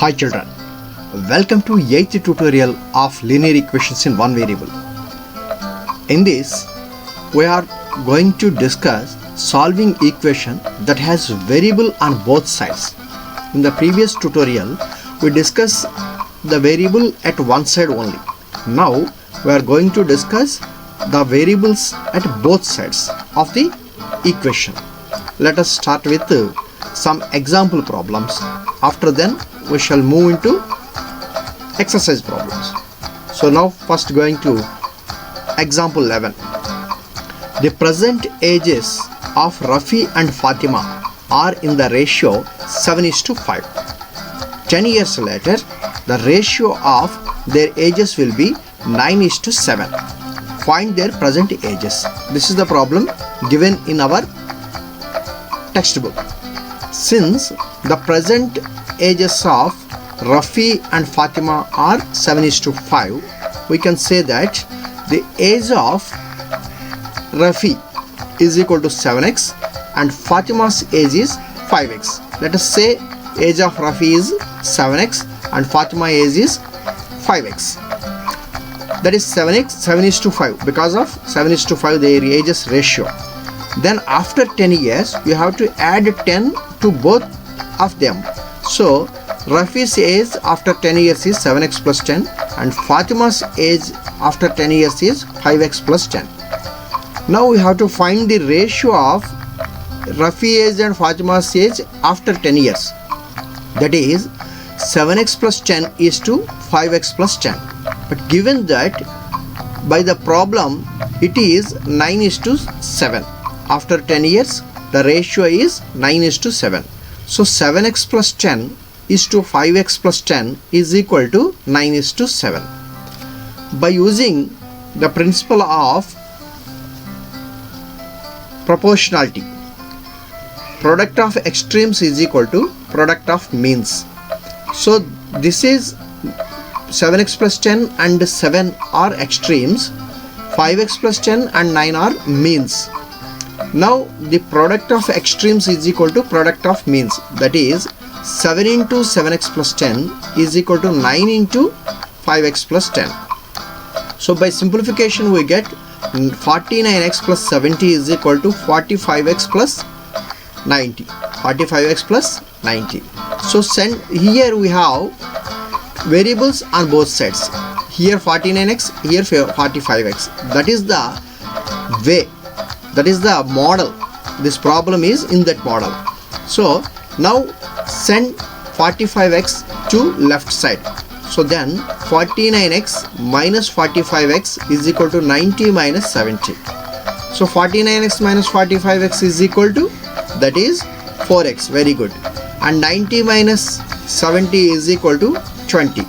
Hi children, welcome to 8th tutorial of linear equations in one variable. In this, we are going to discuss solving equation that has variable on both sides. In the previous tutorial, we discussed the variable at one side only. Now, we are going to discuss the variables at both sides of the equation. Let us start with some example problems. After then, we shall move into exercise problems. So now first going to example 11. The present ages of Rafi and Fatima are in the ratio 7:5. 10 years later, the ratio of their ages will be 9:7. Find their present ages. This is the problem given in our textbook. Since the present ages of Rafi and Fatima are 7:5, we can say that the age of Rafi is equal to 7x and Fatima's age is 5x. Let us say age of Rafi is 7x and Fatima's age is 5x. That is 7:5 because of 7:5 their ages ratio. Then after 10 years you have to add 10 to both of them. So Rafi's age after 10 years is 7x plus 10 and Fatima's age after 10 years is 5x plus 10. Now we have to find the ratio of Rafi's age and Fatima's age after 10 years. That is 7x plus 10 is to 5x plus 10. But given that by the problem it is 9:7. After 10 years the ratio is 9:7. So 7x plus 10 is to 5x plus 10 is equal to 9:7. By using the principle of proportionality, product of extremes is equal to product of means. So this is 7x plus 10 and 7 are extremes, 5x plus 10 and 9 are means. Now the product of extremes is equal to product of means. That is 7 into 7x plus 10 is equal to 9 into 5x plus 10. So by simplification we get 49x plus 70 is equal to 45x plus 90. 45x plus 90. So here we have variables on both sides. Here 49x, here 45x. That is the way. That is the model. This problem is in that model. So now send 45x to left side. So then 49x minus 45x is equal to 90 minus 70. So 49x minus 45x is equal to, that is 4x. Very good. And 90 minus 70 is equal to 20.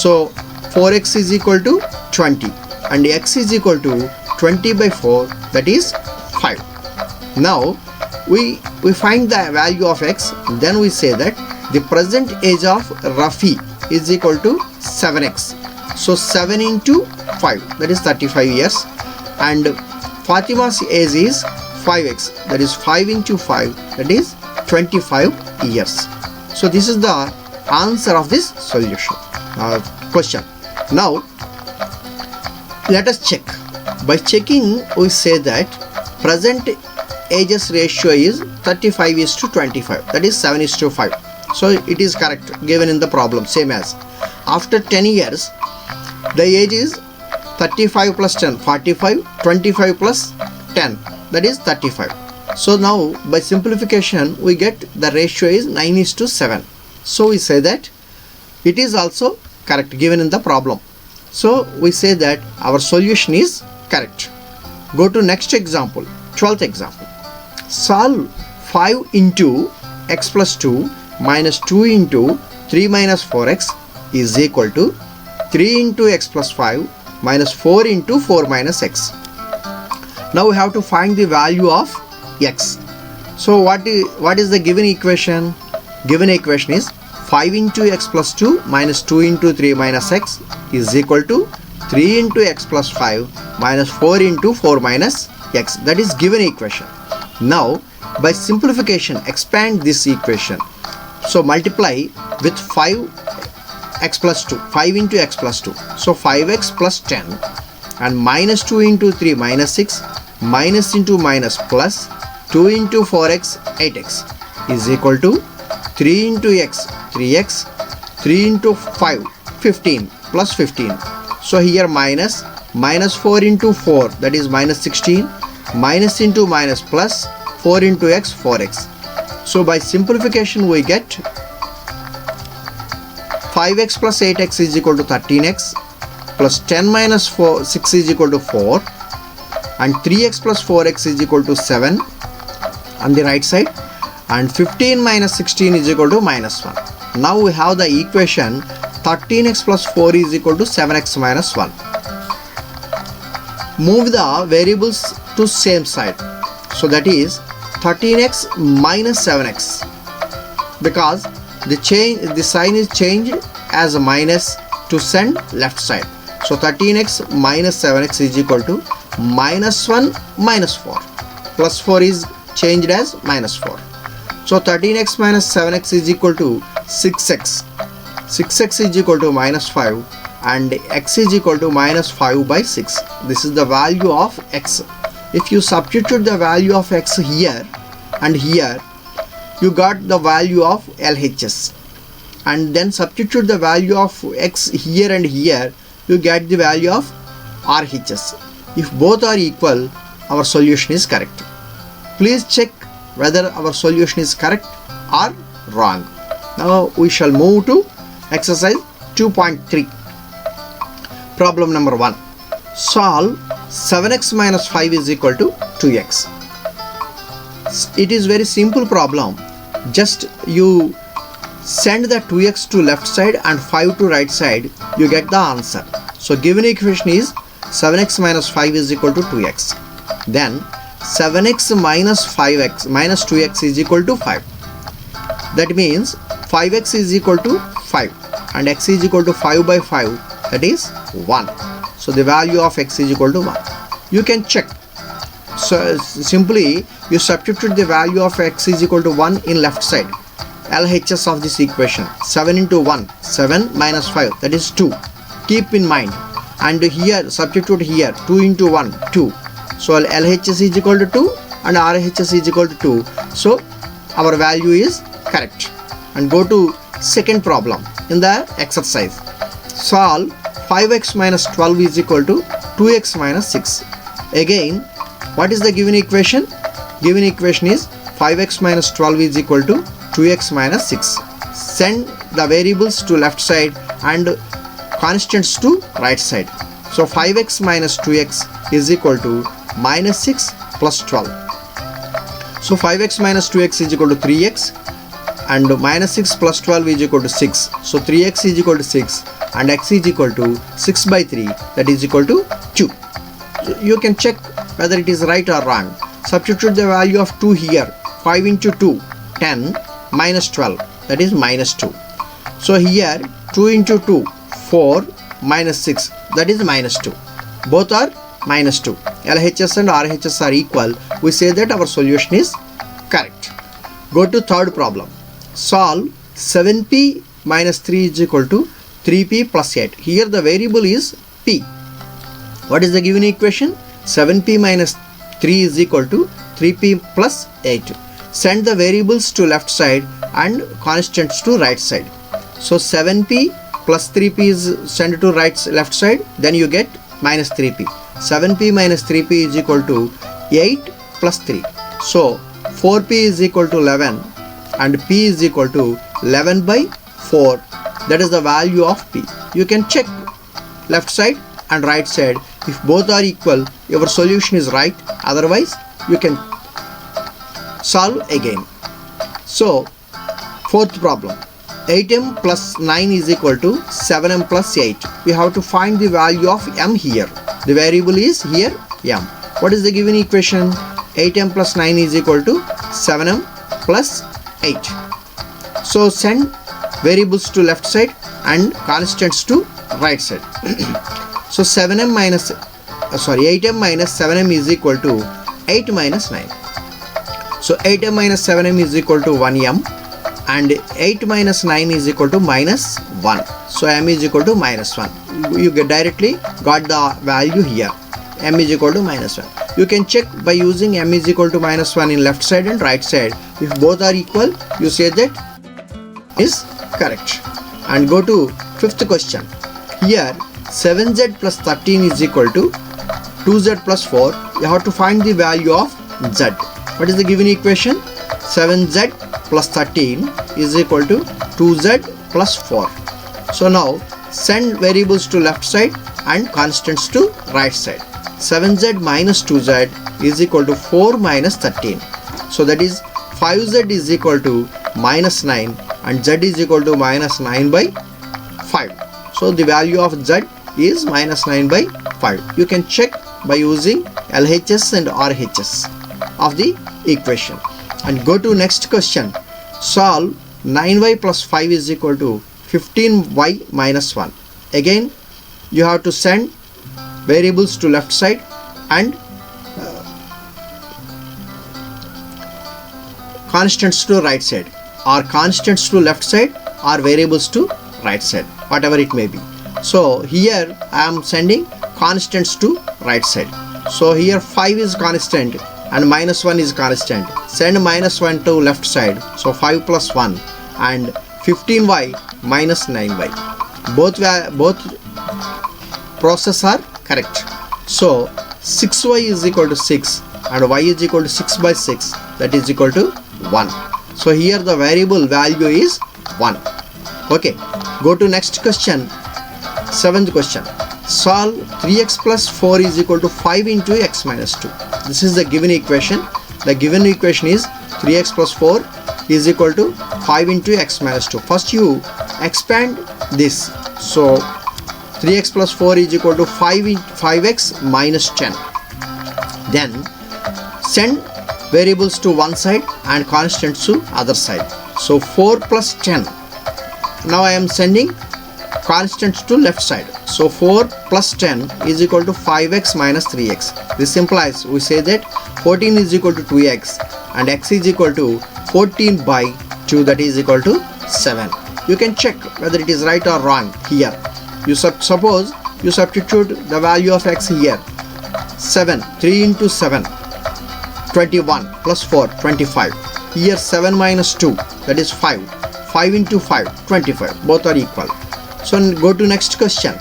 So 4x is equal to 20 and x is equal to 20 by 4, that is 5. Now we find the value of x, then we say that the present age of Rafi is equal to 7x. So 7 into 5, that is 35 years, and Fatima's age is 5x, that is 5 into 5, that is 25 years. So this is the answer of this solution question. Now let us check. By checking we say that present ages ratio is 35:25, that is 7:5. So it is correct given in the problem, same as after 10 years the age is 35 plus 10, 45, 25 plus 10, that is 35. So now by simplification we get the ratio is 9:7. So we say that it is also correct given in the problem. So we say that our solution is correct. Go to next example, 12th example. Solve 5 into x plus 2 minus 2 into 3 minus 4x is equal to 3 into x plus 5 minus 4 into 4 minus x. Now we have to find the value of x. So what is the given equation? Given equation is 5 into x plus 2 minus 2 into 3 minus x is equal to 3 into x plus 5 minus 4 into 4 minus x. That is given equation. Now by simplification expand this equation. So multiply with 5 x plus 2, 5 into x plus 2. So 5x plus 10 and minus 2 into 3 minus 6 minus into minus plus 2 into 4x 8x is equal to 3 into x 3x 3 into 5 15 plus 15. So here minus 4 into 4, that is minus 16, minus into minus plus 4 into x 4x. So by simplification we get 5x plus 8x is equal to 13x plus 10 minus 6 is equal to 4 and 3x plus 4x is equal to 7 on the right side, and 15 minus 16 is equal to minus 1. Now we have the equation 13x plus 4 is equal to 7x minus 1. Move the variables to same side. So that is 13x minus 7x, because the sign is changed as a minus to send left side. So 13x minus 7x is equal to minus 1 minus 4. Plus 4 is changed as minus 4. So 13x minus 7x is equal to 6x. 6x is equal to minus 5 and x is equal to minus 5 by 6. This is the value of x. If you substitute the value of x here and here, you got the value of LHS, and then substitute the value of x here and here, you get the value of RHS. If both are equal, our solution is correct. Please check whether our solution is correct or wrong. Now we shall move to exercise 2.3. Problem number 1. Solve 7x minus 5 is equal to 2x. It is very simple problem. Just you send the 2x to left side and 5 to right side, you get the answer. So given equation is 7x minus 5 is equal to 2x. Then 7x minus 5x minus 2x is equal to 5. That means 5x is equal to 5 and x is equal to 5 by 5, that is 1. So the value of x is equal to 1. You can check. So simply you substitute the value of x is equal to 1 in left side. LHS of this equation, 7 into 1, 7 minus 5, that is 2. Keep in mind. And here substitute here 2 into 1, 2. So LHS is equal to 2 and RHS is equal to 2. So our value is correct. And go to second problem in the exercise. Solve 5x minus 12 is equal to 2x minus 6. Again, what is the given equation? Given equation is 5x minus 12 is equal to 2x minus 6. Send the variables to left side and constants to right side. So 5x minus 2x is equal to minus 6 plus 12. So 5x minus 2x is equal to 3x and minus 6 plus 12 is equal to 6. So 3x is equal to 6 and x is equal to 6 by 3, that is equal to 2. So you can check whether it is right or wrong. Substitute the value of 2 here. 5 into 2, 10 minus 12, that is minus 2. So here 2 into 2, 4 minus 6, that is minus 2. Both are minus 2. LHS and RHS are equal. We say that our solution is correct. Go to third problem. Solve 7p minus 3 is equal to 3p plus 8. Here the variable is p. What is the given equation? 7p minus 3 is equal to 3p plus 8. Send the variables to left side and constants to right side. So 7p plus 3p is sent to left side, then you get minus 3p. 7p minus 3p is equal to 8 plus 3. So 4p is equal to 11 and p is equal to 11 by 4. That is the value of p. You can check left side and right side. If both are equal, your solution is right. Otherwise, you can solve again. So, fourth problem. 8m plus 9 is equal to 7m plus 8. We have to find the value of m here. The variable is here m. What is the given equation? 8m plus 9 is equal to 7m plus 8. So, send variables to left side and constants to right side. So 8m minus 7m is equal to 8 minus 9. So 8m minus 7m is equal to 1m and 8 minus 9 is equal to minus 1. So m is equal to minus 1. You get directly got the value here. M is equal to minus 1. You can check by using m is equal to minus 1 in left side and right side. If both are equal, you say that is correct. And go to fifth question. Here 7z plus 13 is equal to 2z plus 4. You have to find the value of z. What is the given equation? 7z plus 13 is equal to 2z plus 4. So now send variables to left side and constants to right side. 7z minus 2z is equal to 4 minus 13. So that is 5z is equal to minus 9 and z is equal to minus 9 by 5. So the value of z is minus 9 by 5. You can check by using LHS and RHS of the equation. And go to next question. Solve 9y plus 5 is equal to 15y minus 1. Again you have to send variables to left side and constants to right side, or constants to left side or variables to right side, whatever it may be. So here I am sending constants to right side. So here 5 is constant and minus 1 is constant. Send minus 1 to left side. So 5 plus 1 and 15y minus 9y. Both process are correct. So 6y is equal to 6 and y is equal to 6 by 6, that is equal to 1. So here the variable value is 1. Okay, go to next question. Seventh question. Solve 3x plus 4 is equal to 5 into x minus 2. This is the given equation. The given equation is 3x plus 4 is equal to 5 into x minus 2. First you expand this. So 3x plus 4 is equal to 5x minus 10. Then send variables to one side and constants to other side. So 4 plus 10. Now I am sending constants to left side. So 4 plus 10 is equal to 5x minus 3x. This implies we say that 14 is equal to 2x and x is equal to 14 by 2, that is equal to 7. You can check whether it is right or wrong here. You suppose you substitute the value of x here. 7, 3 into 7, 21 plus 4, 25. Here 7 minus 2, that is 5. 5 into 5, 25. Both are equal. So go to next question.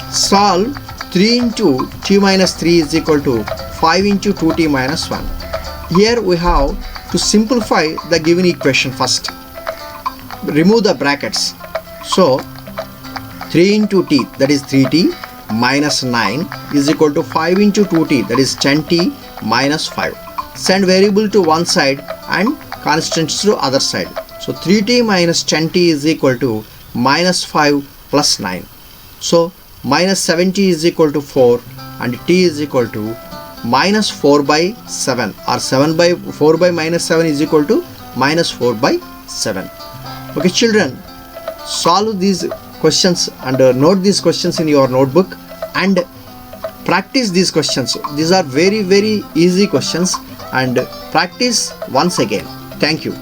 Solve 3 into t minus 3 is equal to 5 into 2t minus 1. Here we have to simplify the given equation first. Remove the brackets. So 3 into t, that is 3t minus 9 is equal to 5 into 2t, that is 10t minus 5. Send variable to one side and constants to other side. So 3t minus 10t is equal to minus 5 plus 9. So minus 7t is equal to 4 and t is equal to minus 4 by 7, or 7 by 4 by minus 7 is equal to minus 4 by 7. Okay children, solve these questions and note these questions in your notebook and practice these questions. These are very easy questions, and practice once again. Thank you.